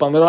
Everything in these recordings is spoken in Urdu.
15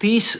30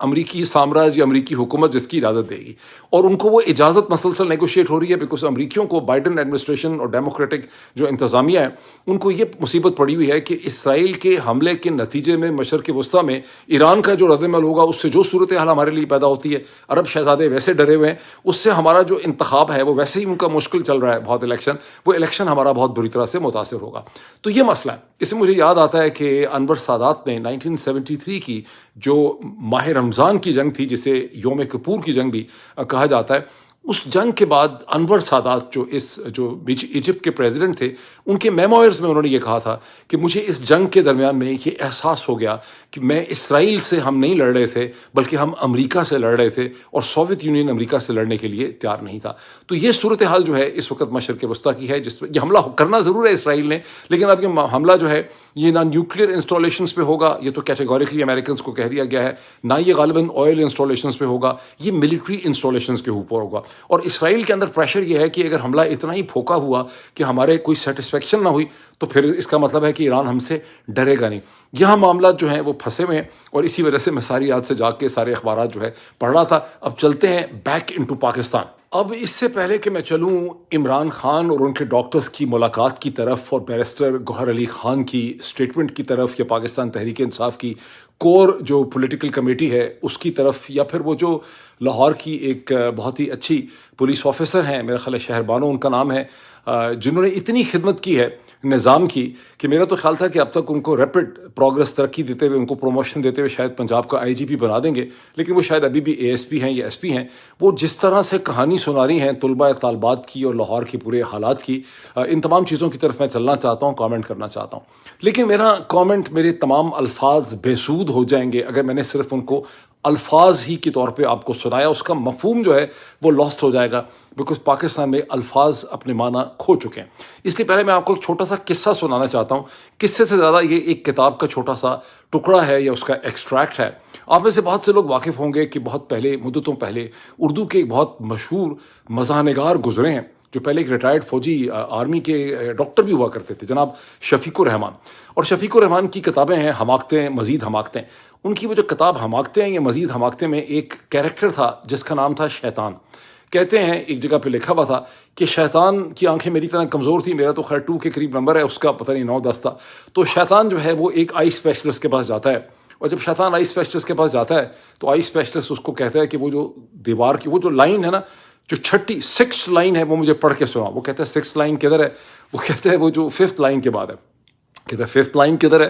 امریکی سامراج یا امریکی حکومت جس کی اجازت دے گی، اور ان کو وہ اجازت مسلسل نیگوشیٹ ہو رہی ہے، بیکاز امریکیوں کو بائیڈن ایڈمنسٹریشن اور ڈیموکریٹک جو انتظامیہ ہے ان کو یہ مصیبت پڑی ہوئی ہے کہ اسرائیل کے حملے کے نتیجے میں مشرق وسطیٰ میں ایران کا جو رد عمل ہوگا اس سے جو صورتحال ہمارے لیے پیدا ہوتی ہے، عرب شہزادے ویسے ڈرے ہوئے ہیں، اس سے ہمارا جو انتخاب ہے وہ ویسے ہی ان کا مشکل چل رہا ہے بہت وہ الیکشن ہمارا بہت بری طرح سے متاثر ہوگا۔ تو یہ مسئلہ ہے۔ اس سے مجھے یاد آتا ہے کہ انور سادات نے 1973 کی جو ماہ رمضان کی جنگ تھی، جسے یوم کپور کی جنگ بھی کہا جاتا ہے، اس جنگ کے بعد انور سادات جو ایجپٹ کے پریزیڈنٹ تھے، ان کے میموئرز میں انہوں نے یہ کہا تھا کہ مجھے اس جنگ کے درمیان میں یہ احساس ہو گیا کہ میں اسرائیل سے ہم نہیں لڑ رہے تھے بلکہ ہم امریکہ سے لڑ رہے تھے، اور سوویت یونین امریکہ سے لڑنے کے لیے تیار نہیں تھا۔ تو یہ صورتحال جو ہے اس وقت مشرق وسطیٰ کی ہے، جس پہ یہ حملہ کرنا ضرور ہے اسرائیل نے، لیکن اب یہ حملہ جو ہے یہ نہ نیوکلیئر انسٹالیشنز پہ ہوگا، یہ تو کیٹیگوریکلی امریکنز کو کہہ دیا گیا ہے، نہ یہ غالباً آئل انسٹالیشنز پہ ہوگا، یہ ملٹری انسٹالیشنز کے اوپر ہوگا۔ اور اسرائیل کے اندر پریشر یہ ہے کہ اگر حملہ اتنا ہی پھوکا ہوا کہ ہمارے کوئی سیٹسفیکشن نہ ہوئی تو پھر اس کا مطلب ہے کہ ایران ہم سے ڈرے گا نہیں۔ یہاں معاملات جو ہیں وہ پھنسے ہوئے ہیں، اور اسی وجہ سے میں ساری رات سے جاگ کے سارے اخبارات جو ہے پڑھ رہا تھا۔ اب چلتے ہیں بیک انٹو پاکستان۔ اب اس سے پہلے کہ میں چلوں عمران خان اور ان کے ڈاکٹرز کی ملاقات کی طرف، اور بیرسٹر گوہر علی خان کی سٹیٹمنٹ کی طرف، یا پاکستان تحریک انصاف کی کور جو پولیٹیکل کمیٹی ہے اس کی طرف، یا پھر وہ جو لاہور کی ایک بہت ہی اچھی پولیس آفیسر ہیں، میرا خیال ہے شہر بانو ان کا نام ہے، جنہوں نے اتنی خدمت کی ہے نظام کی کہ میرا تو خیال تھا کہ اب تک ان کو ریپڈ پروگرس ترقی دیتے ہوئے، ان کو پروموشن دیتے ہوئے شاید پنجاب کا آئی جی پی بنا دیں گے، لیکن وہ شاید ابھی بھی اے ایس پی ہیں یا ایس پی ہیں۔ وہ جس طرح سے کہانی سنا رہی ہیں طلباء طالبات کی اور لاہور کے پورے حالات کی، ان تمام چیزوں کی طرف میں چلنا چاہتا ہوں، کامنٹ کرنا چاہتا ہوں، لیکن میرا کامنٹ، میرے تمام الفاظ بے سود ہو جائیں گے اگر میں نے صرف ان کو الفاظ ہی کے طور پہ آپ کو سنایا۔ اس کا مفہوم جو ہے وہ لاسٹ ہو جائے گا، بیکاز پاکستان میں الفاظ اپنے معنی کھو چکے ہیں۔ اس لیے پہلے میں آپ کو ایک چھوٹا سا قصہ سنانا چاہتا ہوں۔ قصے سے زیادہ یہ ایک کتاب کا چھوٹا سا ٹکڑا ہے یا اس کا ایکسٹریکٹ ہے۔ آپ میں سے بہت سے لوگ واقف ہوں گے کہ بہت پہلے، مدتوں پہلے، اردو کے بہت مشہور مزاح نگار گزرے ہیں، جو پہلے ایک ریٹائرڈ فوجی آرمی کے ڈاکٹر بھی ہوا کرتے تھے، جناب شفیق الرحمان۔ اور شفیق الرحمان کی کتابیں ہیں حماقتیں، مزید حماقتیں۔ ان کی وہ جو کتاب حماقتیں یا مزید حماقتیں میں ایک کیریکٹر تھا جس کا نام تھا شیطان۔ کہتے ہیں ایک جگہ پہ لکھا ہوا تھا کہ شیطان کی آنکھیں میری طرح کمزور تھیں، میرا تو خیر 2 کے قریب نمبر ہے، اس کا پتہ نہیں 9-10 تھا۔ تو شیطان جو ہے وہ ایک آئی اسپیشلسٹ کے پاس جاتا ہے، اور جب شیطان آئی اسپیشلسٹ کے پاس جاتا ہے تو آئی اسپیشلسٹ اس کو کہتا ہے کہ وہ جو دیوار کی وہ جو لائن ہے نا، جو 6th لائن ہے، وہ مجھے پڑھ کے سنا۔ وہ کہتا ہے 6th لائن کدھر ہے؟ وہ کہتا ہے وہ جو 5th لائن کے بعد ہے۔ کہتا ہے 5th لائن کدھر ہے؟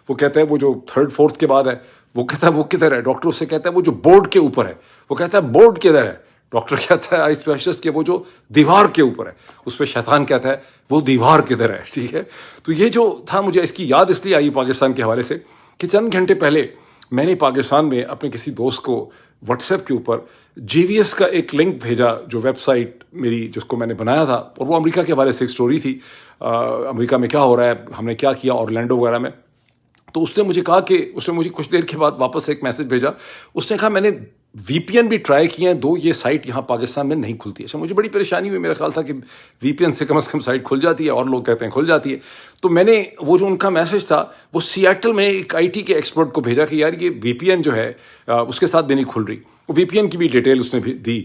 وہ کہتا ہے وہ جو 3rd 4th کے بعد ہے۔ وہ کہتا ہے وہ کدھر ہے؟ ڈاکٹر اس سے کہتا ہے وہ جو بورڈ کے اوپر ہے۔ وہ کہتا ہے بورڈ کدھر ہے؟ ڈاکٹر کہتا ہے آئی اسپیشلسٹ کہ وہ جو دیوار کے اوپر ہے۔ اس پہ شیطان کہتا ہے وہ دیوار کدھر ہے؟ ٹھیک ہے، تو یہ جو تھا، مجھے اس کی یاد اس لیے آئی پاکستان کے حوالے سے کہ چند گھنٹے پہلے میں نے پاکستان میں اپنے کسی دوست کو واٹس ایپ کے اوپر جی وی ایس کا ایک لنک بھیجا، جو ویب سائٹ میری جس کو میں نے بنایا تھا، اور وہ امریکہ کے حوالے سے ایک سٹوری تھی، امریکہ میں کیا ہو رہا ہے، ہم نے کیا کیا اورلینڈو وغیرہ میں۔ تو اس نے مجھے کہا کہ اس نے مجھے کچھ دیر کے بعد واپس ایک میسج بھیجا۔ اس نے کہا میں نے وی پی این بھی ٹرائی کیے ہیں، 2 یہ سائٹ یہاں پاکستان میں نہیں کھلتی ہے۔ اچھا، مجھے بڑی پریشانی ہوئی، میرا خیال تھا کہ وی پی این سے کم سائٹ کھل جاتی ہے، اور لوگ کہتے ہیں کھل جاتی ہے۔ تو میں نے وہ جو ان کا میسج تھا وہ سیاٹل میں ایک آئی ٹی کے ایکسپرٹ کو بھیجا کہ یار یہ وی پی این جو ہے اس کے ساتھ بھی نہیں کھل رہی۔ وہ وی پی این کی بھی ڈیٹیل اس نے بھی دی۔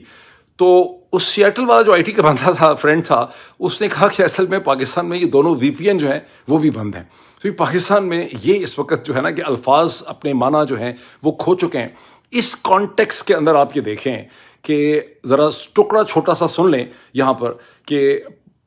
تو اس سیاٹل والا جو آئی ٹی کا بندہ تھا، فرینڈ تھا، اس نے کہا کہ اصل میں پاکستان میں یہ دونوں وی پی این جو ہیں وہ بھی بند ہیں۔ تو پاکستان میں یہ اس وقت جو ہے نا کہ الفاظ اپنے معنی جو ہیں وہ کھو چکے ہیں۔ اس کانٹیکس کے اندر آپ یہ دیکھیں کہ ذرا ٹکڑا چھوٹا سا سن لیں یہاں پر کہ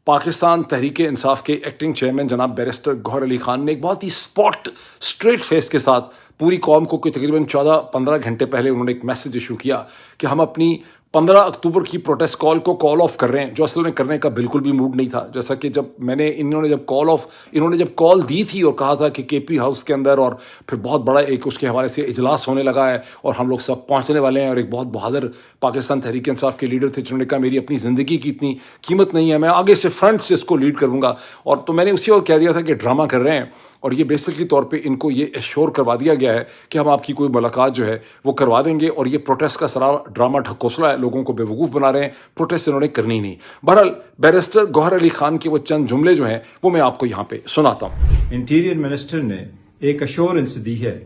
پاکستان تحریک انصاف کے ایکٹنگ چیئرمین جناب بیرسٹر گوہر علی خان نے ایک بہت ہی اسٹریٹ فیس کے ساتھ پوری قوم کو تقریباً 14-15 گھنٹے پہلے انہوں نے ایک میسج ایشو کیا کہ ہم اپنی 15 اکتوبر کی پروٹیسٹ کال کو کال آف کر رہے ہیں، جو اصل میں کرنے کا بالکل بھی موڈ نہیں تھا۔ جیسا کہ جب انہوں نے جب کال دی تھی اور کہا تھا کہ کے پی ہاؤس کے اندر، اور پھر بہت بڑا ایک اس کے حوالے سے اجلاس ہونے لگا ہے اور ہم لوگ سب پہنچنے والے ہیں، اور ایک بہت بہادر پاکستان تحریک انصاف کے لیڈر تھے جنہوں نے کہا میری اپنی زندگی کی اتنی قیمت نہیں ہے، میں آگے سے فرنٹ سے اس کو لیڈ کروں گا۔ اور تو میں نے اسی وقت کہہ دیا تھا کہ ڈرامہ کر رہے ہیں، اور یہ بیسکلی طور پہ ان کو یہ ایشور کروا دیا گیا ہے کہ ہم آپ کی کوئی ملاقات جو ہے وہ کروا دیں گے، اور یہ پروٹیسٹ کا سارا ڈرامہ ڈھکوسلا ہے، لوگوں کو بیوقوف بنا رہے ہیں، پروٹیسٹ انہوں نے کرنی نہیں۔ بہرحال بیرسٹر گوہر علی خان کے وہ چند جملے جو ہیں وہ میں آپ کو یہاں پہ سناتا ہوں۔ انٹیریئر منسٹر نے ایک ایشورنس دی ہے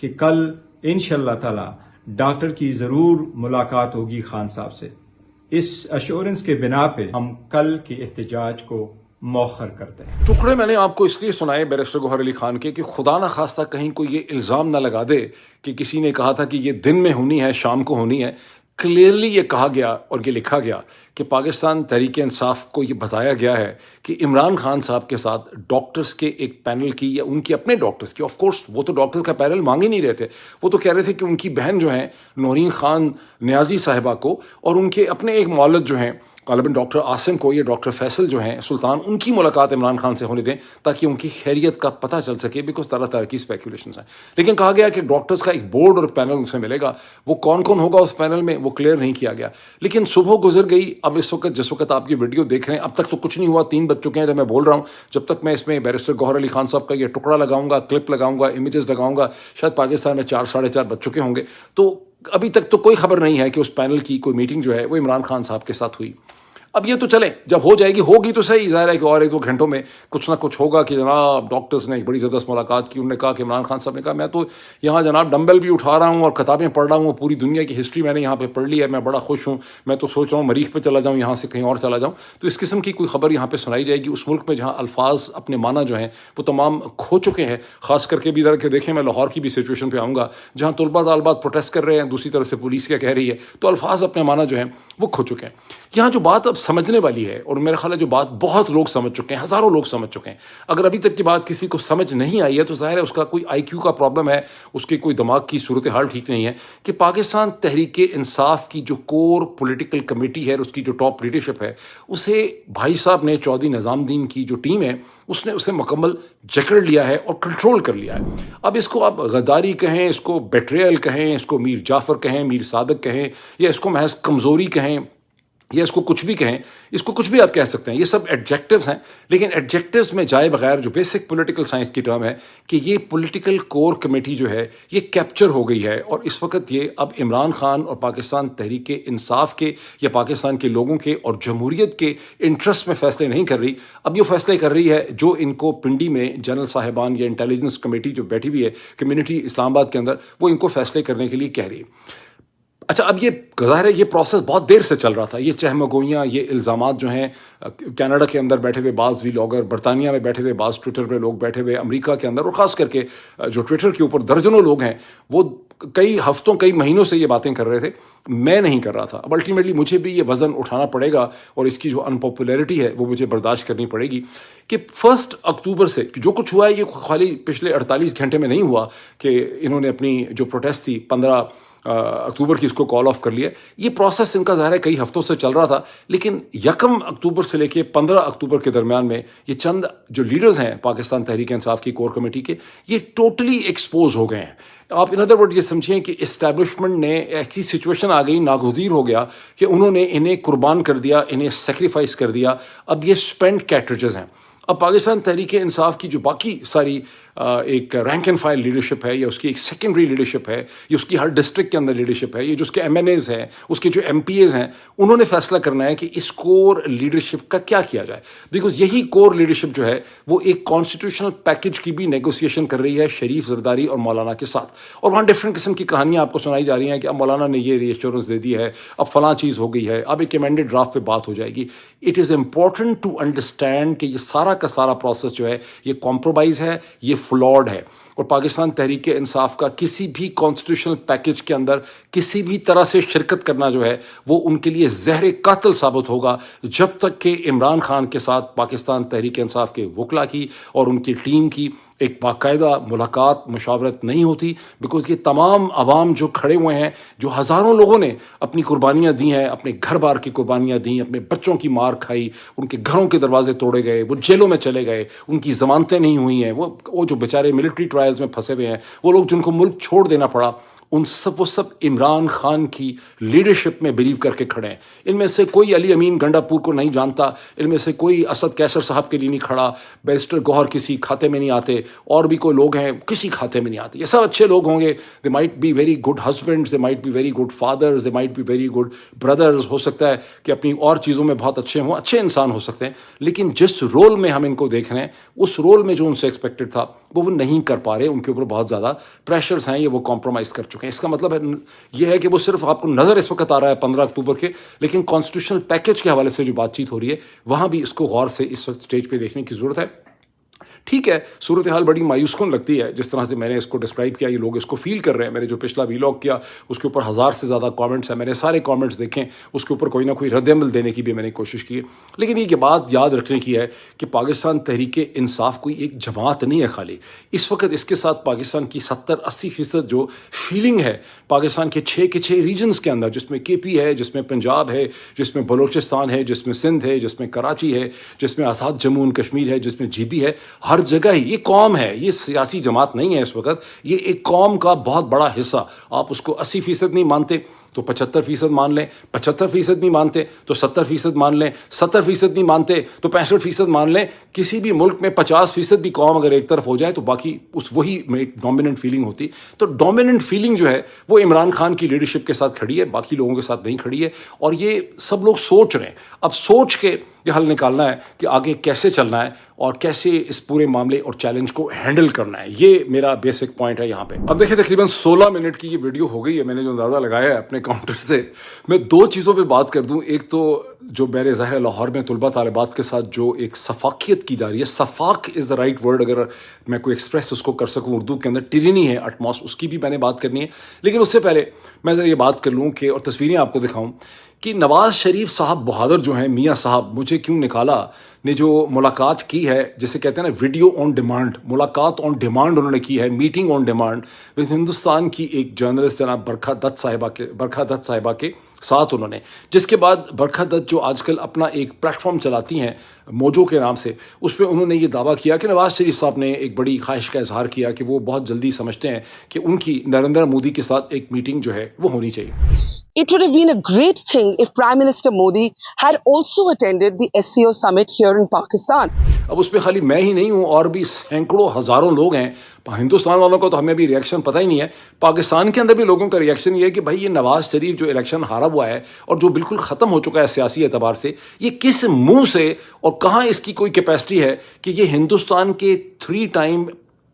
کہ کل انشاءاللہ تعالی ڈاکٹر کی ضرور ملاقات ہوگی خان صاحب سے۔ اس ایشورنس کے بنا پہ ہم کل کے احتجاج کو مؤخر کرتے ہیں۔ ٹکڑے میں نے آپ کو اس لیے سنائے بیرسٹر گوہر علی خان کے کہ خدا نہ خواستہ کہیں کوئی یہ الزام نہ لگا دے کہ کسی نے کہا تھا کہ یہ دن میں ہونی ہے، شام کو ہونی ہے۔ کلیئرلی یہ کہا گیا اور یہ لکھا گیا کہ پاکستان تحریک انصاف کو یہ بتایا گیا ہے کہ عمران خان صاحب کے ساتھ ڈاکٹرز کے ایک پینل کی یا ان کے اپنے ڈاکٹرز کی، آف کورس وہ تو ڈاکٹرز کا پینل مانگ ہی نہیں رہے تھے، وہ تو کہہ رہے تھے کہ ان کی بہن جو ہیں نورین خان نیازی صاحبہ کو اور ان کے اپنے ایک مولد جو ہیں غالباً ڈاکٹر عاصم کو یا ڈاکٹر فیصل جو ہیں سلطان، ان کی ملاقات عمران خان سے ہونے دیں تاکہ ان کی خیریت کا پتہ چل سکے، بیکاز طرح طرح کی اسپیکولیشنز ہیں۔ لیکن کہا گیا کہ ڈاکٹرز کا ایک بورڈ اور پینل ان سے ملے گا، وہ کون کون ہوگا اس پینل میں وہ کلیئر نہیں کیا گیا۔ لیکن صبح گزر گئی، اب اس وقت جس وقت آپ کی ویڈیو دیکھ رہے ہیں اب تک تو کچھ نہیں ہوا، 3 بج چکے ہیں جب میں بول رہا ہوں۔ جب تک میں اس میں بیرسٹر گوہر علی خان صاحب کا یہ ٹکڑا لگاؤں گا، کلپ لگاؤں گا، امیجز لگاؤں گا، شاید پاکستان میں 4 ساڑھے 4 بج چکے ہوں گے۔ تو ابھی تک تو کوئی خبر نہیں ہے کہ اس پینل کی کوئی میٹنگ جو ہے وہ عمران خان صاحب کے ساتھ ہوئی۔ اب یہ تو چلیں، جب ہو جائے گی ہوگی تو صحیح، ظاہر ہے کہ اور 1-2 گھنٹوں میں کچھ نہ کچھ ہوگا کہ جناب ڈاکٹرز نے ایک بڑی زبردست ملاقات کی۔ انہوں نے کہا کہ عمران خان صاحب نے کہا میں تو یہاں جناب ڈمبل بھی اٹھا رہا ہوں اور کتابیں پڑھ رہا ہوں، پوری دنیا کی ہسٹری میں نے یہاں پہ پڑھ لی ہے، میں بڑا خوش ہوں، میں تو سوچ رہا ہوں مریخ پہ چلا جاؤں، یہاں سے کہیں اور چلا جاؤں۔ تو اس قسم کی کوئی خبر یہاں پہ سنائی جائے گی اس ملک میں جہاں الفاظ اپنے معنی جو ہیں وہ تمام کھو چکے ہیں۔ خاص کر کے بھی ادھر کے دیکھیں، میں لاہور کی بھی سچویشن پہ آؤں گا جہاں طلباء طالبات پروٹیسٹ کر رہے ہیں، دوسری طرف سے پولیس کیا کہہ رہی ہے، تو الفاظ اپنے معنی جو ہیں وہ کھو چکے ہیں۔ یہاں جو بات اب سمجھنے والی ہے، اور میرا خیال ہے جو بات بہت لوگ سمجھ چکے ہیں، ہزاروں لوگ سمجھ چکے ہیں، اگر ابھی تک کی بات کسی کو سمجھ نہیں آئی ہے تو ظاہر ہے اس کا کوئی آئی کیو کا پرابلم ہے، اس کے کوئی دماغ کی صورتحال ٹھیک نہیں ہے، کہ پاکستان تحریک انصاف کی جو کور پولیٹیکل کمیٹی ہے، اس کی جو ٹاپ لیڈرشپ ہے، اسے بھائی صاحب نے، چودھری نظام الدین کی جو ٹیم ہے اس نے اسے مکمل جکڑ لیا ہے اور کنٹرول کر لیا ہے۔ اب اس کو آپ غداری کہیں، اس کو بیٹریل کہیں، اس کو میر جعفر کہیں، میر صادق کہیں، یا اس کو محض کمزوری کہیں، یا اس کو کچھ بھی کہیں، اس کو کچھ بھی آپ کہہ سکتے ہیں، یہ سب ایڈجیکٹیوز ہیں۔ لیکن ایڈجیکٹیوز میں جائے بغیر جو بیسک پولیٹیکل سائنس کی ٹرم ہے کہ یہ پولیٹیکل کور کمیٹی جو ہے یہ کیپچر ہو گئی ہے، اور اس وقت یہ اب عمران خان اور پاکستان تحریک انصاف کے یا پاکستان کے لوگوں کے اور جمہوریت کے انٹرسٹ میں فیصلے نہیں کر رہی، اب یہ فیصلے کر رہی ہے جو ان کو پنڈی میں جنرل صاحبان یا انٹیلیجنس کمیٹی جو بیٹھی ہوئی ہے کمیونٹی اسلام آباد کے اندر، وہ ان کو فیصلے کرنے کے لیے کہہ رہی ہے۔ اچھا، اب یہ ظاہر ہے یہ پروسیس بہت دیر سے چل رہا تھا، یہ چہمگوئیاں، یہ الزامات جو ہیں کینیڈا کے اندر بیٹھے ہوئے بعض ویلاگر، برطانیہ میں بیٹھے ہوئے بعض ٹویٹر پہ لوگ بیٹھے ہوئے، امریکہ کے اندر، اور خاص کر کے جو ٹویٹر کے اوپر درجنوں لوگ ہیں وہ کئی ہفتوں کئی مہینوں سے یہ باتیں کر رہے تھے، میں نہیں کر رہا تھا۔ اب الٹیمیٹلی مجھے بھی یہ وزن اٹھانا پڑے گا اور اس کی جو انپاپولیرٹی ہے وہ مجھے برداشت کرنی پڑے گی کہ 1 اکتوبر سے جو کچھ ہوا ہے یہ خالی پچھلے 48 گھنٹے میں نہیں ہوا کہ انہوں نے اپنی جو پروٹیسٹ تھی 15 اکتوبر کی اس کو کال آف کر لیا۔ یہ پروسیس ان کا ظاہر ہے کئی ہفتوں سے چل رہا تھا، لیکن 1 اکتوبر سے لے کے 15 اکتوبر کے درمیان میں یہ چند جو لیڈرز ہیں پاکستان تحریک انصاف کی کور کمیٹی کے، یہ ٹوٹلی ایکسپوز ہو گئے ہیں۔ آپ ان ادر ورڈ یہ سمجھیں کہ اسٹیبلشمنٹ نے ایسی سچویشن آ گئی، ناگزیر ہو گیا کہ انہوں نے انہیں قربان کر دیا، انہیں سیکریفائس کر دیا۔ اب یہ اسپینڈ کیٹریجز ہیں۔ اب پاکستان تحریک انصاف کی جو باقی ساری ایک رینک اینڈ فائل لیڈرشپ ہے، یا اس کی ایک سیکنڈری لیڈرشپ ہے، یا اس کی ہر ڈسٹرکٹ کے اندر لیڈرشپ ہے، یہ جو اس کے MNAs ہیں، اس کے جو MPAs ہیں، انہوں نے فیصلہ کرنا ہے کہ اس کور لیڈرشپ کا کیا کیا جائے، بیکاز یہی کور لیڈرشپ جو ہے وہ ایک کانسٹیٹیوشنل پیکج کی بھی نیگوسیشن کر رہی ہے شریف زرداری اور مولانا کے ساتھ، اور وہاں ڈفرینٹ قسم کی کہانیاں آپ کو سنائی جا رہی ہیں کہ اب مولانا نے یہ ری ایشورنس دے دی ہے، اب فلاں چیز ہو گئی ہے، اب ایک ایمینڈڈ ڈرافٹ پہ بات ہو جائے گی۔ It is important to understand کہ یہ سارا کا سارا پروسیس جو ہے یہ کمپرومائز ہے، یہ فلاڈ ہے، اور پاکستان تحریک انصاف کا کسی بھی کانسٹیٹیوشنل پیکج کے اندر کسی بھی طرح سے شرکت کرنا جو ہے وہ ان کے لیے زہر قاتل ثابت ہوگا جب تک کہ عمران خان کے ساتھ پاکستان تحریک انصاف کے وکلا کی اور ان کی ٹیم کی ایک باقاعدہ ملاقات مشاورت نہیں ہوتی، بیکاز یہ تمام عوام جو کھڑے ہوئے ہیں، جو ہزاروں لوگوں نے اپنی قربانیاں دی ہیں، اپنے گھر بار کی قربانیاں دیں، اپنے بچوں کی مار کھائی، ان کے گھروں کے دروازے توڑے گئے، وہ جیلوں میں چلے گئے، ان کی ضمانتیں نہیں ہوئی ہیں، وہ جو بیچارے ملٹری ٹرائلز میں پھنسے ہوئے ہیں، وہ لوگ جن کو ملک چھوڑ دینا پڑا، وہ سب عمران خان کی لیڈرشپ میں بلیو کر کے کھڑے ہیں۔ ان میں سے کوئی علی امین گنڈا پور کو نہیں جانتا، ان میں سے کوئی اسد کیسر صاحب کے لیے نہیں کھڑا، بیرسٹر گوہر کسی کھاتے میں نہیں آتے، اور بھی کوئی لوگ ہیں کسی کھاتے میں نہیں آتے۔ یہ سب اچھے لوگ ہوں گے، they might be very good husbands, they might be very good fathers, they might be very good brothers, ہو سکتا ہے کہ اپنی اور چیزوں میں بہت اچھے ہوں، اچھے انسان ہو سکتے ہیں، لیکن جس رول میں ہم ان کو دیکھ رہے ہیں اس رول میں جو ان سے ایکسپیکٹڈ تھا وہ نہیں کر پا رہے، ان کے اوپر بہت زیادہ پریشرز ہیں، یہ وہ کمپرومائز کر چکے۔ چکے ہیں. اس کا مطلب ہے یہ ہے کہ وہ صرف آپ کو نظر اس وقت آ رہا ہے 15 اکتوبر کے, لیکن کانسٹیٹیوشنل پیکج کے حوالے سے جو بات چیت ہو رہی ہے وہاں بھی اس کو غور سے اس وقت اسٹیج پہ دیکھنے کی ضرورت ہے. ٹھیک ہے, صورتحال بڑی مایوس کن لگتی ہے جس طرح سے میں نے اس کو ڈسکرائب کیا, یہ لوگ اس کو فیل کر رہے ہیں. میں نے جو پچھلا ویلاگ کیا اس کے اوپر 1000 سے زیادہ کامنٹس ہیں, میں نے سارے کامنٹس دیکھیں, اس کے اوپر کوئی نہ کوئی رد عمل دینے کی بھی میں نے کوشش کی. لیکن یہ بات یاد رکھنے کی ہے کہ پاکستان تحریک انصاف کوئی ایک جماعت نہیں ہے خالی. اس وقت اس کے ساتھ پاکستان کی 70-80% جو فیلنگ ہے پاکستان کے 6 ریجنز کے اندر, جس میں کے پی ہے, جس میں پنجاب ہے, جس میں بلوچستان ہے, جس میں سندھ ہے, جس میں کراچی ہے, جس میں آزاد جموں و کشمیر ہے, جس میں جی بی ہے, ہر جگہ ہی یہ قوم ہے. یہ سیاسی جماعت نہیں ہے اس وقت, یہ ایک قوم کا بہت بڑا حصہ. آپ اس کو 80% نہیں مانتے تو 75% مان لیں, 75% نہیں مانتے تو 70% مان لیں, 70% نہیں مانتے تو 65% مان لیں. کسی بھی ملک میں 50% بھی قوم اگر ایک طرف ہو جائے تو باقی اس وہی میں ایک ڈومیننٹ فیلنگ ہوتی. تو ڈومیننٹ فیلنگ جو ہے وہ عمران خان کی لیڈرشپ کے ساتھ کھڑی ہے, باقی لوگوں کے ساتھ نہیں کھڑی ہے. اور یہ سب لوگ سوچ رہے ہیں, اب سوچ کے یہ حل نکالنا ہے کہ آگے کیسے چلنا ہے اور کیسے اس پورے معاملے اور چیلنج کو ہینڈل کرنا ہے. یہ میرا بیسک پوائنٹ ہے یہاں پہ. اب دیکھیں تقریباً 16 منٹ کی یہ ویڈیو ہو گئی ہے, میں نے جو اندازہ لگایا ہے اپنے کاؤنٹر سے. میں 2 چیزوں پہ بات کر دوں. ایک تو جو میرے ظاہر لاہور میں طلبہ طالبات کے ساتھ جو ایک صفاقیت کی جا رہی ہے, صفاق از دا رائٹ ورڈ اگر میں کوئی ایکسپریس اس کو کر سکوں اردو کے اندر, ٹرینی ہے اٹماس, اس کی بھی میں نے بات کرنی ہے. لیکن اس سے پہلے میں ذرا یہ بات کر لوں کہ, اور تصویریں آپ کو دکھاؤں کہ نواز شریف صاحب بہادر جو ہیں, میاں صاحب مجھے کیوں نکالا, نے جو ملاقات کی ہے جسے کہتے ہیں نا ویڈیو آن ڈیمانڈ, ملاقات آن ڈیمانڈ انہوں نے کی ہے, meeting on demand with Hindustan کی ایک جرنلسٹ جناب برکھا دت صاحبہ کے ساتھ انہوں نے, جس کے بعد برکھا دت جو آج کل اپنا ایک پلیٹ فارم چلاتی ہیں موجو کے نام سے, اس پہ انہوں نے یہ دعویٰ کیا کہ نواز شریف صاحب نے ایک بڑی خواہش کا اظہار کیا کہ وہ بہت جلدی سمجھتے ہیں کہ ان کی نریندر مودی کے ساتھ ایک میٹنگ جو ہے وہ ہونی چاہیے. It would have been a great thing if Prime Minister Modi had also attended the SCO summit here in Pakistan. اب اس پہ خالی میں ہی نہیں ہوں, اور بھی سینکڑوں ہزاروں لوگ ہیں. ہندوستان والوں کو تو ہمیں بھی ریئیکشن پتہ ہی نہیں ہے, پاکستان کے اندر بھی لوگوں کا ریئیکشن یہ ہے کہ بھائی یہ نواز شریف جو الیکشن ہارا ہوا ہے اور جو بالکل ختم ہو چکا ہے سیاسی اعتبار سے, یہ کس منہ سے اور کہاں اس کی کوئی کیپیسٹی ہے کہ یہ ہندوستان کے 3 time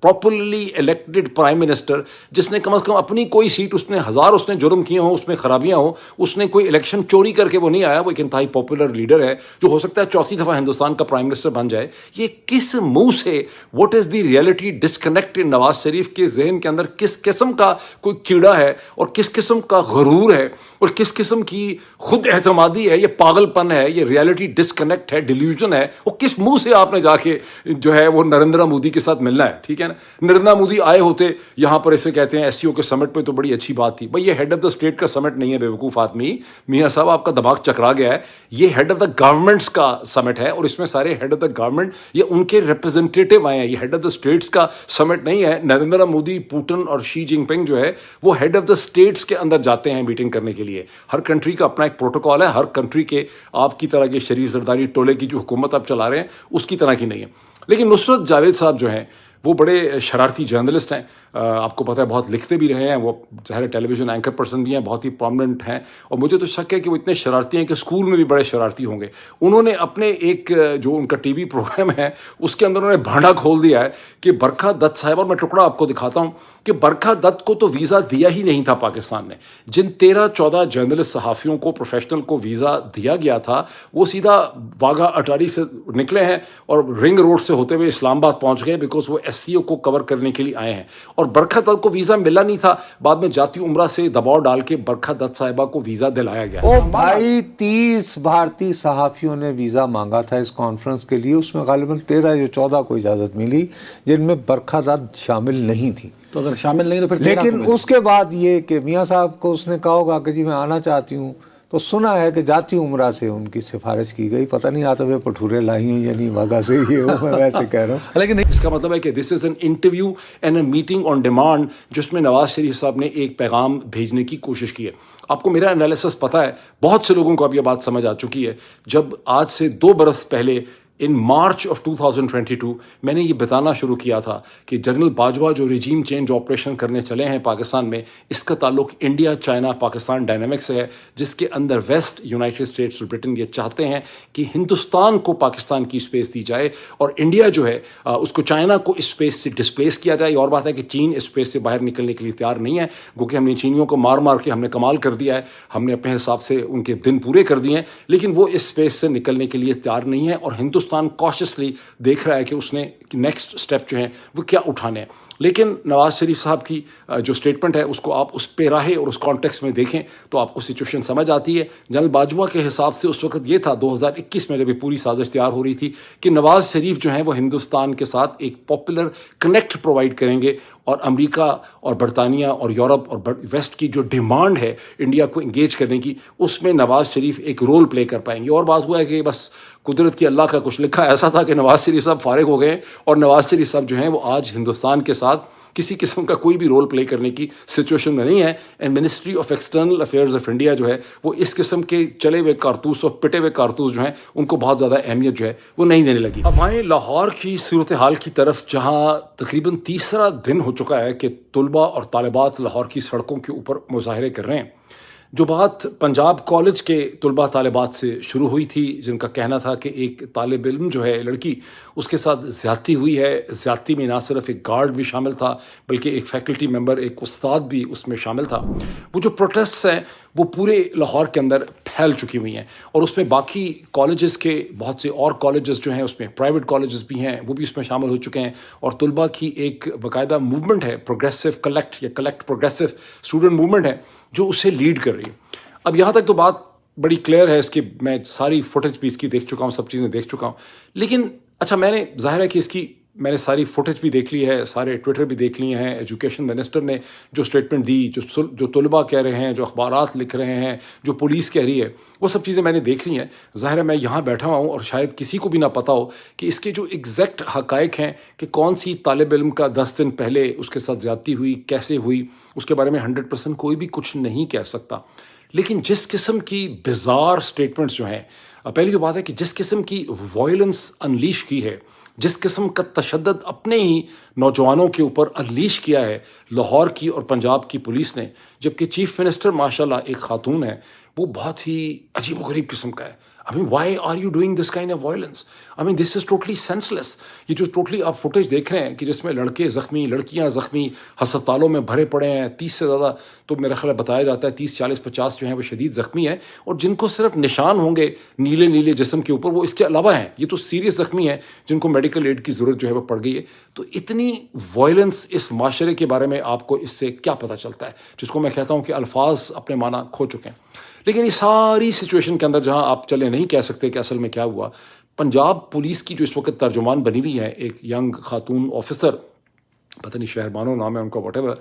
properly elected prime minister, جس نے کم از کم اپنی کوئی سیٹ, اس نے 1000 اس نے جرم کیے ہوں, اس میں خرابیاں ہوں, اس نے کوئی الیکشن چوری کر کے وہ نہیں آیا, وہ ایک انتہائی پاپولر لیڈر ہے جو ہو سکتا ہے 4تھی دفعہ ہندوستان کا پرائم منسٹر بن جائے. یہ کس منہ سے, what is the reality disconnect in Nawaz Sharif کے ذہن کے اندر کس قسم کا کوئی کیڑا ہے اور کس قسم کا غرور ہے اور کس قسم کی خود اعتمادی ہے, یہ پاگل پن ہے, یہ ریئلٹی ڈسکنیکٹ ہے, ڈیلیوژن ہے, وہ کس منہ سے آپ نے جا کے جو ہے وہ نریندر مودی کے ساتھ ملنا ہے. ٹھیک ہے نا, نریندر مودی آئے ہوتے یہاں پر, اسے کہتے ہیں ایس سی او کے سمٹ پہ, تو بڑی اچھی بات تھی. بھائی یہ ہیڈ آف دا اسٹیٹ کا سمٹ نہیں ہے بے وقوف آدمی, میاں صاحب آپ کا دماغ چکرا گیا ہے. یہ ہیڈ آف دا گورنمنٹس کا سمٹ ہے اور اس میں سارے ہیڈ آف دا گورنمنٹ یہ ان کے ریپرزنٹیٹیو آئے ہیں. یہ ہیڈ آف دا اسٹیٹس کا سمٹ نہیں ہے. نریندر مودی, پوٹن اور شی جن پنگ جو ہے وہ ہیڈ آف دا اسٹیٹس کے اندر جاتے ہیں میٹنگ کرنے کے لیے. ہر کنٹری کا اپنا ایک پروٹوکال ہے, ہر کنٹری کے آپ کی طرح کے شریف زرداری ٹولے کی جو حکومت آپ چلا رہے ہیں اس کی طرح کی نہیں ہے. لیکن نصرت جاوید صاحب جو ہیں وہ بڑے شرارتی جرنلسٹ ہیں, آپ کو پتہ ہے بہت لکھتے بھی رہے ہیں, وہ ظاہر ٹیلی ویژن اینکر پرسن بھی ہیں, بہت ہی پرومننٹ ہیں, اور مجھے تو شک ہے کہ وہ اتنے شرارتی ہیں کہ اسکول میں بھی بڑے شرارتی ہوں گے. انہوں نے اپنے ایک جو ان کا ٹی وی پروگرام ہے اس کے اندر انہوں نے بھانڈا کھول دیا ہے کہ برکھا دت صاحب, اور میں ٹکڑا آپ کو دکھاتا ہوں کہ برکھا دت کو تو ویزا دیا ہی نہیں تھا پاکستان نے. جن 13-14 جرنلسٹ صحافیوں کو, پروفیشنل کو ویزا دیا گیا تھا وہ سیدھا واگا اٹاری سے نکلے ہیں اور رنگ روڈ سے ہوتے ہوئے اسلام آباد پہنچ گئے, بیکاز وہ ایس سی او کو کور کرنے کے لیے آئے ہیں. اور برکھا دت کو ویزا ملا نہیں تھا, بعد میں جاتی عمرہ سے دباؤ ڈال کے برکھا دت صاحبہ کو ویزا دلایا گیا. او بھائی 30 بھارتی صحافیوں نے ویزا مانگا تھا اس کانفرنس کے لیے, اس میں غالباً 13 یا 14 کو اجازت ملی جن میں برکھا دت شامل نہیں تھی. تو اگر شامل نہیں تو پھر لیکن اس کے بعد یہ کہ میاں صاحب کو اس نے کہا ہوگا کہ جی میں آنا چاہتی ہوں, تو سنا ہے کہ جاتی عمرہ سے ان کی سفارش کی گئی. پتہ نہیں آتے ہوئے پٹھورے لائی ہیں یا نہیں واگا سے, یہ میں ویسے کہہ رہا ہوں. لیکن اس کا مطلب ہے کہ this is an interview and a meeting on demand, جس میں نواز شریف صاحب نے ایک پیغام بھیجنے کی کوشش کی ہے. آپ کو میرا انالیسس پتہ ہے, بہت سے لوگوں کو اب یہ بات سمجھ آ چکی ہے. جب آج سے 2 برس پہلے ان مارچ آف 2022 میں نے یہ بتانا شروع کیا تھا کہ جنرل باجوہ جو ریجیم چینج آپریشن کرنے چلے ہیں پاکستان میں، اس کا تعلق انڈیا چائنا پاکستان ڈائنامک سے ہے، جس کے اندر ویسٹ، یونائٹڈ اسٹیٹس اور برٹن یہ چاہتے ہیں کہ ہندوستان کو پاکستان کی اسپیس دی جائے اور انڈیا جو ہے اس کو چائنا کو اسپیس سے ڈسپلیس کیا جائے. اور بات ہے کہ چین اسپیس سے باہر نکلنے کے لیے تیار نہیں ہے، گو کہ ہم نے چینیوں کو مار مار کے ہم نے کمال کر دیا ہے، ہم نے اپنے حساب سے ان کے دن پورے کر دیے ہیں، لیکن وہ اس اسپیس سے نکلنے کے لیے تیار نہیں ہے. اور ہندوستان کاشسلی دیکھ رہا ہے کہ اس نے نیکسٹ اسٹیپ جو ہیں وہ کیا اٹھانے ہیں. لیکن نواز شریف صاحب کی جو اسٹیٹمنٹ ہے اس کو آپ اس پیراہے اور اس کانٹیکس میں دیکھیں تو آپ کو سچویشن سمجھ آتی ہے. جنرل باجوہ کے حساب سے اس وقت یہ تھا 2021 میں جب یہ پوری سازش تیار ہو رہی تھی کہ نواز شریف جو ہیں وہ ہندوستان کے ساتھ ایک پاپولر کنیکٹ پرووائڈ کریں گے اور امریکہ اور برطانیہ اور یورپ اور ویسٹ کی جو ڈیمانڈ ہے انڈیا کو انگیج کرنے کی، اس میں نواز شریف ایک رول پلے کر پائیں گے. اور بات ہوا ہے کہ بس قدرت کی اللہ کا کچھ لکھا ایسا تھا کہ نواز شریف صاحب فارغ ہو گئے اور نواز شریف صاحب جو ہیں وہ آج ہندوستان کے ساتھ کسی قسم کا کوئی بھی رول پلے کرنے کی سچویشن میں نہیں ہے. And ministry of external affairs of India جو ہے وہ اس قسم کے چلے ہوئے کارتوس اور پٹے ہوئے کارتوس جو ہیں ان کو بہت زیادہ اہمیت جو ہے وہ نہیں دینے لگی. اب آئیں لاہور کی صورتحال کی طرف، جہاں تقریباً تیسرا دن ہو چکا ہے کہ طلباء اور طالبات لاہور کی سڑکوں کے اوپر مظاہرے کر رہے ہیں. جو بات پنجاب کالج کے طلباء طالبات سے شروع ہوئی تھی، جن کا کہنا تھا کہ ایک طالب علم جو ہے لڑکی، اس کے ساتھ زیادتی ہوئی ہے، زیادتی میں نہ صرف ایک گارڈ بھی شامل تھا بلکہ ایک فیکلٹی ممبر، ایک استاد بھی اس میں شامل تھا. وہ جو پروٹیسٹس ہیں وہ پورے لاہور کے اندر پھیل چکی ہوئی ہیں اور اس میں باقی کالجز کے بہت سے اور کالجز جو ہیں، اس میں پرائیویٹ کالجز بھی ہیں، وہ بھی اس میں شامل ہو چکے ہیں اور طلباء کی ایک باقاعدہ موومنٹ ہے، پروگریسو کلیکٹ یا کلیکٹ پروگریسو اسٹوڈنٹ موومنٹ ہے جو اسے لیڈ کر رہی ہے. اب یہاں تک تو بات بڑی کلیئر ہے اس کی، میں ساری فوٹیج بھی اس کی دیکھ چکا ہوں، سب چیزیں دیکھ چکا ہوں. لیکن اچھا، میں نے ظاہر ہے کہ اس کی میں نے ساری فوٹیج بھی دیکھ لی ہے، سارے ٹویٹر بھی دیکھ لیے ہیں، ایجوکیشن منسٹر نے جو اسٹیٹمنٹ دی، جو طلباء کہہ رہے ہیں، جو اخبارات لکھ رہے ہیں، جو پولیس کہہ رہی ہے، وہ سب چیزیں میں نے دیکھ لی ہیں. ظاہر ہے میں یہاں بیٹھا ہوا ہوں اور شاید کسی کو بھی نہ پتہ ہو کہ اس کے جو ایگزیکٹ حقائق ہیں کہ کون سی طالب علم کا 10 دن پہلے اس کے ساتھ زیادتی ہوئی، کیسے ہوئی، اس کے بارے میں 100% کوئی بھی کچھ نہیں کہہ سکتا. لیکن جس قسم کی بزار سٹیٹمنٹس جو ہیں، پہلی تو بات ہے کہ جس قسم کی وائلنس انلیش کی ہے، جس قسم کا تشدد اپنے ہی نوجوانوں کے اوپر انلیش کیا ہے لاہور کی اور پنجاب کی پولیس نے، جبکہ چیف منسٹر ماشاءاللہ ایک خاتون ہے، وہ بہت ہی عجیب و غریب قسم کا ہے. I mean, why are you doing this kind of violence? I mean, this is totally senseless. یہ جو ٹوٹلی آپ فوٹیج دیکھ رہے ہیں کہ جس میں لڑکے زخمی، لڑکیاں زخمی، ہسپتالوں میں بھرے پڑے ہیں، 30 سے زیادہ تو میرا خیال بتایا جاتا ہے 30 40 50 جو ہیں وہ شدید زخمی ہیں، اور جن کو صرف نشان ہوں گے نیلے نیلے جسم کے اوپر، وہ اس کے علاوہ ہیں. یہ تو سیریس زخمی ہیں جن کو میڈیکل ایڈ کی ضرورت جو ہے وہ پڑ گئی ہے. تو اتنی وائلنس اس معاشرے کے بارے میں آپ کو اس سے کیا پتہ چلتا ہے، جس کو میں کہتا ہوں کہ الفاظ اپنے معنی کھو چکے ہیں. لیکن اس ساری سچویشن کے اندر جہاں آپ چلے نہیں کہہ سکتے کہ اصل میں کیا ہوا، پنجاب پولیس کی جو اس وقت ترجمان بنی ہوئی ہے، ایک ینگ خاتون آفیسر، پتہ نہیں شہربانو نام ہے ان کا، واٹ ایور،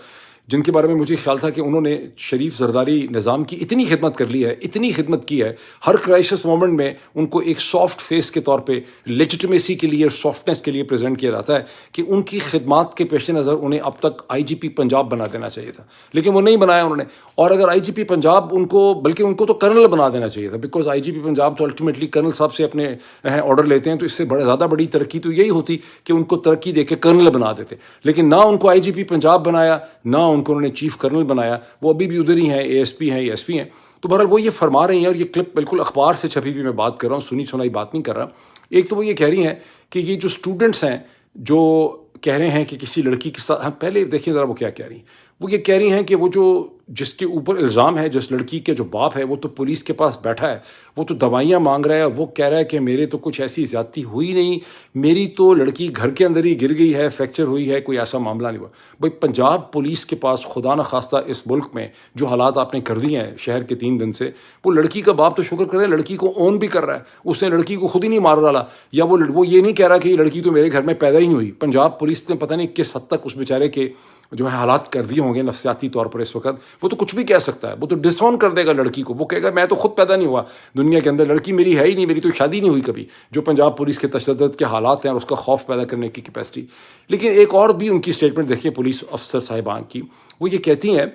جن کے بارے میں مجھے خیال تھا کہ انہوں نے شریف زرداری نظام کی اتنی خدمت کر لی ہے، اتنی خدمت کی ہے، ہر کرائسس مومنٹ میں ان کو ایک سافٹ فیس کے طور پہ لیجٹمیسی کے لیے اور سافٹنس کے لیے پریزنٹ کیا جاتا ہے کہ ان کی خدمات کے پیش نظر انہیں اب تک آئی جی پی پنجاب بنا دینا چاہیے تھا، لیکن وہ نہیں بنایا انہوں نے. اور اگر آئی جی پی پنجاب ان کو، بلکہ ان کو تو کرنل بنا دینا چاہیے تھا، بیکاز آئی جی پی پنجاب تو الٹیمیٹلی کرنل صاحب سے اپنے آرڈر لیتے ہیں، تو اس سے زیادہ بڑی ترقی تو یہی ہوتی کہ ان کو ترقی دے کے کرنل بنا دیتے. لیکن نہ ان کو آئی جی پی پنجاب بنایا، نہ ان کو انہوں نے چیف کرنل بنایا، وہ ابھی بھی ادھر ہی ہیں، اے ایس پی ہیں یا ایس پی ہیں. تو بہرحال وہ یہ فرما رہی ہیں، اور یہ کلپ بالکل اخبار سے چھپی ہوئی میں بات کر رہا ہوں، سنی سنائی بات نہیں کر رہا. ایک تو وہ یہ کہہ رہی ہیں کہ یہ جو اسٹوڈنٹس ہیں جو کہہ رہے ہیں کہ کسی لڑکی کے ساتھ، پہلے دیکھیں ذرا وہ کیا کہہ رہی ہیں. وہ یہ کہہ رہی ہیں کہ وہ جو جس کے اوپر الزام ہے، جس لڑکی کے جو باپ ہے، وہ تو پولیس کے پاس بیٹھا ہے، وہ تو دوائیاں مانگ رہا ہے، وہ کہہ رہا ہے کہ میرے تو کچھ ایسی زیادتی ہوئی نہیں، میری تو لڑکی گھر کے اندر ہی گر گئی ہے، فریکچر ہوئی ہے، کوئی ایسا معاملہ نہیں ہوا. بھائی پنجاب پولیس کے پاس خدا نخواستہ اس ملک میں جو حالات آپ نے کر دیے ہیں شہر کے 3 دن سے، وہ لڑکی کا باپ تو شکر کرے لڑکی کو اون بھی کر رہا ہے، اس نے لڑکی کو خود ہی نہیں مار ڈالا، یا وہ یہ نہیں کہہ رہا کہ یہ لڑکی تو میرے گھر میں پیدا ہی نہیں ہوئی. پنجاب پولیس نے پتہ نہیں کس حد تک اس بیچارے کے جو ہے حالات کر دیے ہوں گے نفسیاتی طور پر اس وقت. وہ تو کچھ بھی کہہ سکتا ہے، وہ تو ڈس آن کر دے گا لڑکی کو، وہ کہے گا میں تو خود پیدا نہیں ہوا دنیا کے اندر، لڑکی میری ہے ہی نہیں، میری تو شادی نہیں ہوئی کبھی. جو پنجاب پولیس کے تشدد کے حالات ہیں اور اس کا خوف پیدا کرنے کی کیپیسٹی. لیکن ایک اور بھی ان کی اسٹیٹمنٹ دیکھیں پولیس افسر صاحبان کی، وہ یہ کہتی ہیں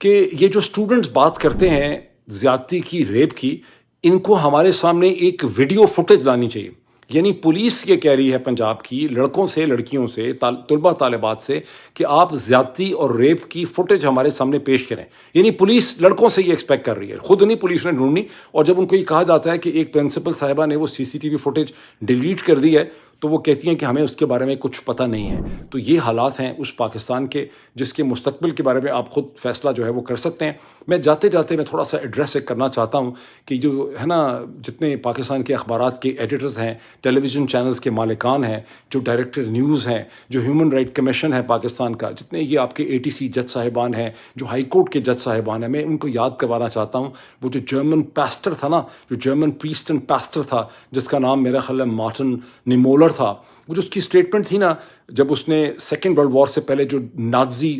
کہ یہ جو اسٹوڈنٹس بات کرتے ہیں زیادتی کی، ریپ کی، ان کو ہمارے سامنے ایک ویڈیو فوٹیج لانی چاہیے. یعنی پولیس یہ کہہ رہی ہے پنجاب کی لڑکوں سے لڑکیوں سے طلبہ طالبات سے کہ آپ زیادتی اور ریپ کی فوٹیج ہمارے سامنے پیش کریں. یعنی پولیس لڑکوں سے یہ ایکسپیکٹ کر رہی ہے, خود نہیں پولیس نے ڈھونڈنی. اور جب ان کو یہ کہا جاتا ہے کہ ایک پرنسپل صاحبہ نے وہ C C T V footage delete کر دی ہے تو وہ کہتی ہیں کہ ہمیں اس کے بارے میں کچھ پتہ نہیں ہے. تو یہ حالات ہیں اس پاکستان کے جس کے مستقبل کے بارے میں آپ خود فیصلہ جو ہے وہ کر سکتے ہیں. میں جاتے جاتے میں تھوڑا سا ایڈریس کرنا چاہتا ہوں کہ جو ہے نا جتنے پاکستان کے اخبارات کے ایڈیٹرز ہیں, ٹیلی ویژن چینلز کے مالکان ہیں, جو ڈائریکٹر نیوز ہیں, جو ہیومن رائٹ کمیشن ہے پاکستان کا, جتنے یہ آپ کے اے ٹی سی جج صاحبان ہیں, جو ہائی کورٹ کے جج صاحبان ہیں, میں ان کو یاد کروانا چاہتا ہوں وہ جو جرمن پیسٹر تھا نا, جو جرمن پریسٹ اینڈ پیسٹر تھا جس کا نام میرا خیال ہے مارٹن نیمولر تھا, وہ جو اس کی اسٹیٹمنٹ تھی نا جب اس نے سیکنڈ ورلڈ وار سے پہلے جو نازی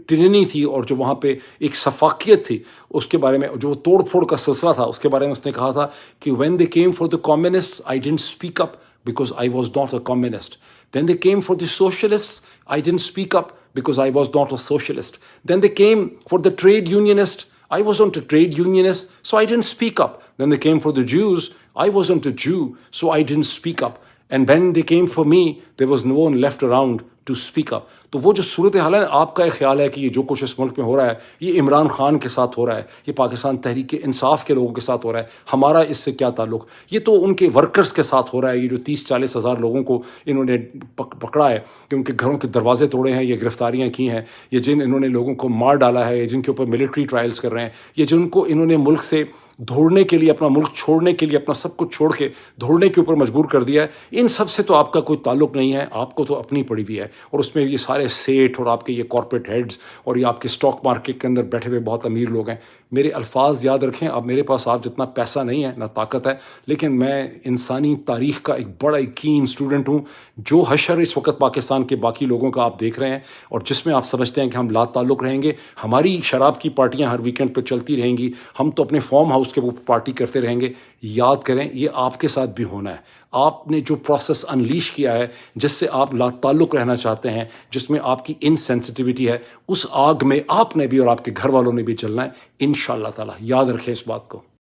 ٹرینی تھی اور جو وہاں پہ ایک سفاکیت تھی اس کے بارے میں, جو توڑ پھوڑ کا سلسلہ تھا, اس کے بارے میں اس نے کہا تھا کہ when they came for the communists I didn't speak up because I was not a communist. Then they came for the socialists, I didn't speak up because I was not a socialist. Then they came for the trade unionists, I wasn't a trade unionist, so I didn't speak up. Then they came for the Jews, I wasn't a Jew, so I didn't speak up. And when they came for me, there was no one left around to speak up. تو وہ جو صورت حال ہے, آپ کا ایک خیال ہے کہ یہ جو کچھ اس ملک میں ہو رہا ہے یہ عمران خان کے ساتھ ہو رہا ہے, یہ پاکستان تحریک انصاف کے لوگوں کے ساتھ ہو رہا ہے, ہمارا اس سے کیا تعلق؟ یہ تو ان کے ورکرز کے ساتھ ہو رہا ہے. یہ جو 30-40 ہزار لوگوں کو انہوں نے پکڑا ہے کہ ان کے گھروں کے دروازے توڑے ہیں, یہ گرفتاریاں کی ہیں, یہ جن انہوں نے لوگوں کو مار ڈالا ہے, جن کے اوپر ملٹری ٹرائلز کر رہے ہیں, یہ جن کو انہوں نے ملک سے دھوڑنے کے لیے, اپنا ملک چھوڑنے کے لیے, اپنا سب کچھ چھوڑ کے دھوڑنے کے اوپر مجبور کر دیا ہے, ان سب سے تو آپ کا کوئی تعلق نہیں ہے. آپ کو تو اپنی پڑی ہوئی ہے, اور اس میں یہ سارے سیٹ اور آپ کے یہ کارپوریٹ ہیڈز اور یہ آپ کے اسٹاک مارکیٹ کے اندر بیٹھے ہوئے بہت امیر لوگ ہیں. میرے الفاظ یاد رکھیں, اب میرے پاس آپ جتنا پیسہ نہیں ہے نہ طاقت ہے, لیکن میں انسانی تاریخ کا ایک بڑا کین اسٹوڈنٹ ہوں. جو حشر اس وقت پاکستان کے باقی لوگوں کا آپ دیکھ رہے ہیں اور جس میں آپ سمجھتے ہیں کہ ہم لا تعلق رہیں گے, ہماری شراب کی پارٹیاں ہر ویکینڈ پہ چلتی رہیں گی, ہم تو اپنے فارم ہاؤس کے اوپر پارٹی کرتے رہیں گے, یاد کریں یہ آپ کے ساتھ بھی ہونا ہے. آپ نے جو پروسیس انلیش کیا ہے جس سے آپ لا تعلق رہنا چاہتے ہیں, جس میں آپ کی انسینسٹیوٹی ہے, اس آگ میں آپ نے بھی اور آپ کے گھر والوں نے بھی چلنا ہے انشاءاللہ تعالی. یاد رکھیں اس بات کو.